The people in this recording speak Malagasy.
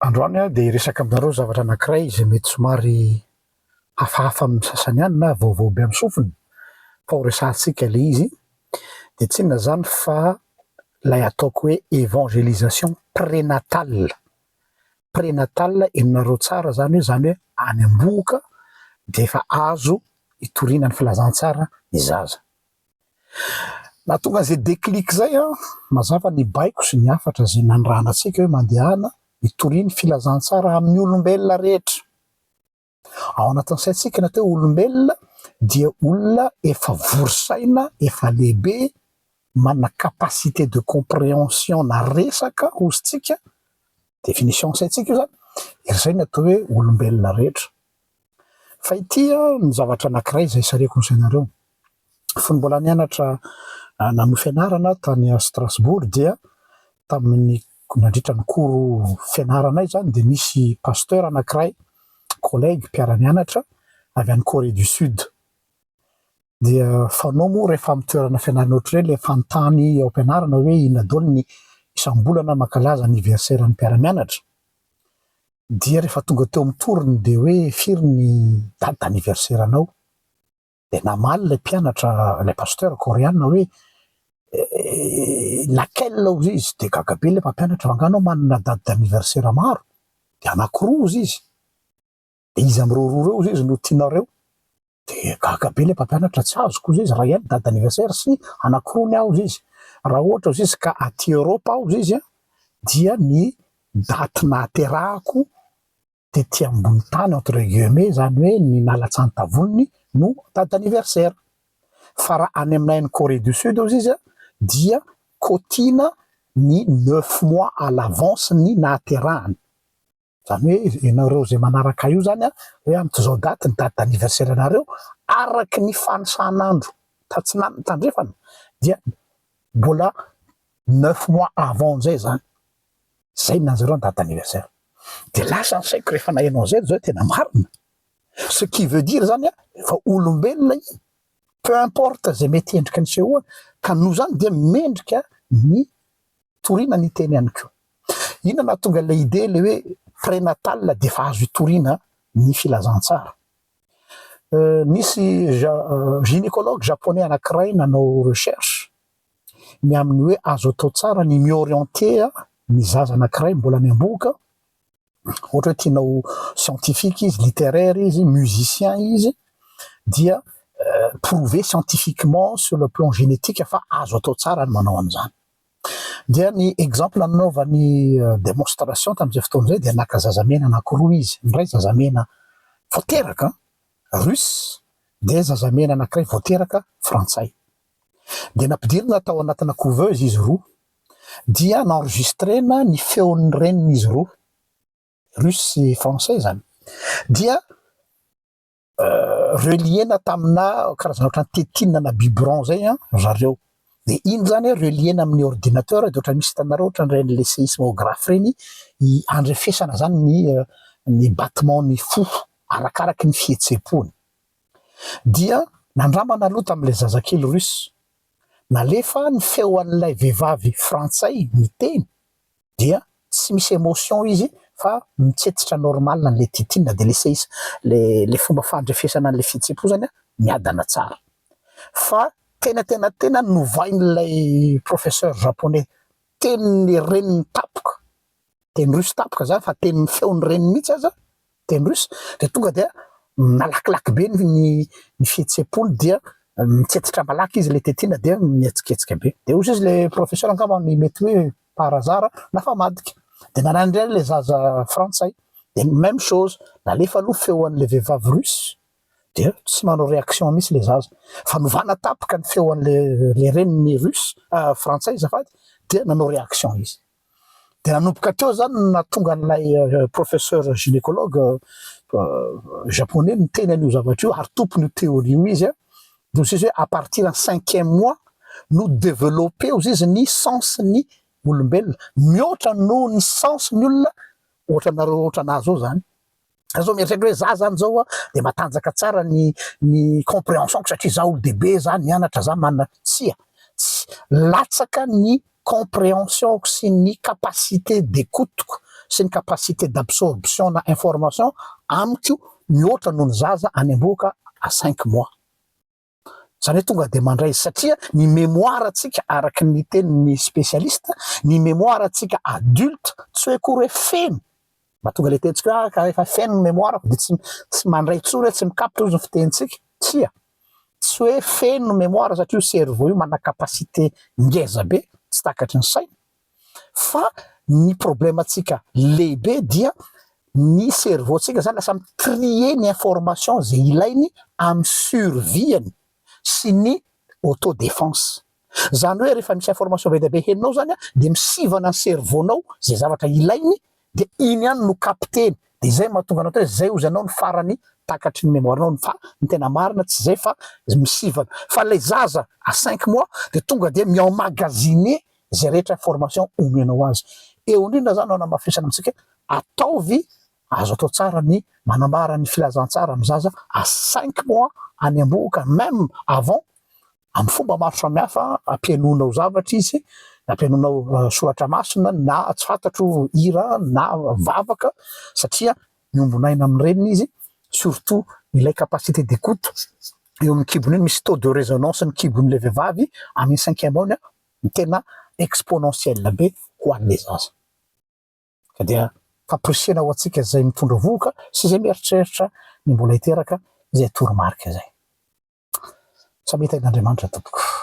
Androany dia resaka aminareo zavatra anankiray izay mety somary hafahafa amin'ny sasany ihany na vaovao be amin'ny sofiny fa ho resahantsika ilay izy dia tsy inona zany fa ilay ataoko hoe évangélisation prénatale. Prénatale henonareo tsara zany hoe any am-boka dia efa azo hitoriana ny filazantsara ny zaza. Nahatonga an'izay déclic zay mazava ny baiko sy ny hafatra izay nanirahana antsika hoe mandehana hitoriany filazantsara amin'ny olombelona rehetra. Ao anatin'ny saintsika ny atao olombelona dia olona efa vorosaina, efa lehibe, manana capacité de compréhension na resaka ozintsika, définition saintsika io zany, izay ny atao hoe olombelona rehetra. Fa ity ny zavatra anankiray izay sareko ny sainareo. Fony mbola nianatra nanohy fianarana tany Strasbourg dia tamin'ny nandritra ny koro fianaranay zany dia nisy pasteur anankiray, collègue mpiara-mianatra avy any Corée du Sud. Dia fanao moa rehefa amin'ny toerana fianarana ohatr'ireny ilay fanontany ao am-pianarana hoe inona daholo ny isam-bolana mankalaza anniversaire-ny mpiara-mianatra. Dia rehefa tonga teo amin'ny toriny dia hoe firy ny date d'anniversaire-nao? Dia namaly ilay mpianatra, ilay pasteur coréenne hoe laquelle hozy izy? Dia gaga be ilay mpampianatra, anganao manana date d'anniversaire maro? Dia anankiroa hozy izy. Dia izy amin'ireo roa ireo hozy izy no tianareo? Dia gaga be ilay mpampianatra, tsy azoko hozy izy raha ihany date d'anniversaire sy anankiroa ny aho hozy izy. Raha ohatra hozy izy ka aty Europe aho hozy izy dia ny daty nahaterahako tety ambony tany entre guillemets zany hoe ny nalatsahan-tavoniny no date d'anniversaire. Fa raha any aminay ny Corée du Sud hozy izy dia kotiana ny 9 mois à l'avance ny nahaterahany. Zany hoe ianareo izay manaraka io zany hoe amin'izao daty ny date d'anniversaire anareo araky ny fanisan'andro tandrefana dia mbola 9 mois avant zay zany. Zay nanjareo ny date d'anniversaire. Dia lasa ny saiko rehefa nahenao an'izay zao tena marina. Ce qui veut dire zany fa olombelona iny, peu importe zay mety endrika ny sehoana, ka noho zany dia mendrika ny toriana ny teny ihany koa. Inona nahatonga ilay idée le hoe prénatal dia efa azo hitoriana ny filazantsara. Nisy gynécologue japonais anankiray nanao recherche ny amin'ny hoe azo atao tsara ny miorienter ny zaza anankiray mbola miamboka, ohatra hoe tianao scientifique izy, littéraire izy, musicien izy, dia prouvé scientifiquement sur le plan génétique fa azo atao tsara ny manao an'izany. Dia ny exemple nanaovany démonstration tamin'izay fotoana izay dia naka zazamena anankiroa izy. Ny iray zazamena voateraka russe, dia zazamena anankiray voateraka frantsay. Dia nampidirina tao anatina couveuse izy roa, dia naenregistrena ny feon'ny reniny izy roa, russe sy français zany. Dia reliena tamina karazana ohatran'ny tétine na biberon zay zareo. Dia iny zany reliena amin'ny ordinateur dia ohatran'ny misy hitanareo ohatran'ireny le séismographe reny andrefesana zany ny battement ny fo arakaraky ny fihetseham-pony. Dia nandramana aloha tamin'ilay zazakely russe, nalefa ny feo an'ilay vehivavy frantsay miteny dia tsy misy émotion izy fa mitsetitra normal n'ilay tétine dia le fomba fandrefesana an'ilay fihetseham-po zany miadana tsara. Fa tena novain'ilay professeur japonais tenin'ny reniny tapoka, teny russe tapoka zany fa tenin'ny feon'ny reniny mihitsy aza teny russe, dia tonga dia nalakilaky be ny fihetseham-pony dia mitsetitra malaky izy le tétine dia mihetsiketsika be. Dia hozy izy le professeur angamba mety hoe par hasard nafamadika. Dia nanano indray le zaza frantsay dia même chose, nalefa aloha feo an'ilay vehivavy russe dia tsy manao réaction mihitsy le zaza, fa novana tapoka ny feo an'le reniny russe frantsay zafady dia nanao réaction izy. Dia nanomboka teo zany nahatonga an'ilay professeur gynécologue japonais miteny an'io zavatra io ary tompony io théorie io izy dia hozy izy hoe à partir ny 5e mois no développé hozy izy ny sens ny olombelona mihoatra noho ny sens ny olona ohatranareo ohatranazy ao zany. Zao mieritreritra hoe za zany zao dia matanjaka tsara ny compréhensionko satria za olo dehibe za nianatra za manana tsy latsaka ny compréhensionko sy ny capacité d'écouteko sy ny capacité d'absorption na information amiko mihoatra noho ny zaza anemboka à 5 mois. Zany hoe tonga de mandray satria ny mémoire atsika araky ny tenin'ny spécialiste, ny mémoire atsika adulte tsy hoe kory hoe feno. Mahatonga le tentsika ka efa feno ny mémoire de tsy mandray tsony hoe tsy mikapitra ozy ny fitenitsika. Tsia. Tsy hoe feno ny mémoire satria io cerveau io mana capacité ngeza be, tsy takatry ny saina. Fa ny problème atsika lehibe dia ny cerveau tsika zany lasa mitrier ny information zay ilainy amin'ny survieny sy ny autodéfense. Zany hoe rehefa misy information be dia be heninao zany a de misivana ny cerveau-nao zay zavatra ilainy de iny ihany no capteny de zay mahatonga anao hoe zay ozy anao ny farany takatry ny mémoire-nao fa ny tena marina tsy zay fa misivana. Fa le zaza à 5 mois de tonga de mi-emmagasiner zay rehetra information omenao azy. Eo indrindra zany ao namafisana amintsika ataovy azo atao tsara ny manambara ny filazantsara amin'ny zaza à 5 mois any amboka même avant amin'ny fomba maro samihafa ampianonao zavatra izy, ampianonao soratra masina na tsy fantatro hira na vavaka satria miombonaina amin'ny reniny izy, surtout ilay capacité d'écoute eo amin'ny kibony iny misy taux de résonance ny kibon'le vehivavy amin'ny 5e ny tena exponentiel be ho an'le zaza. Ka dia faporisiana ho atsika zay mitondra voka sy zay mieritreritra ny mbola hiteraka zay toromarika zay. Samety ain'Andriamanitra tompoko.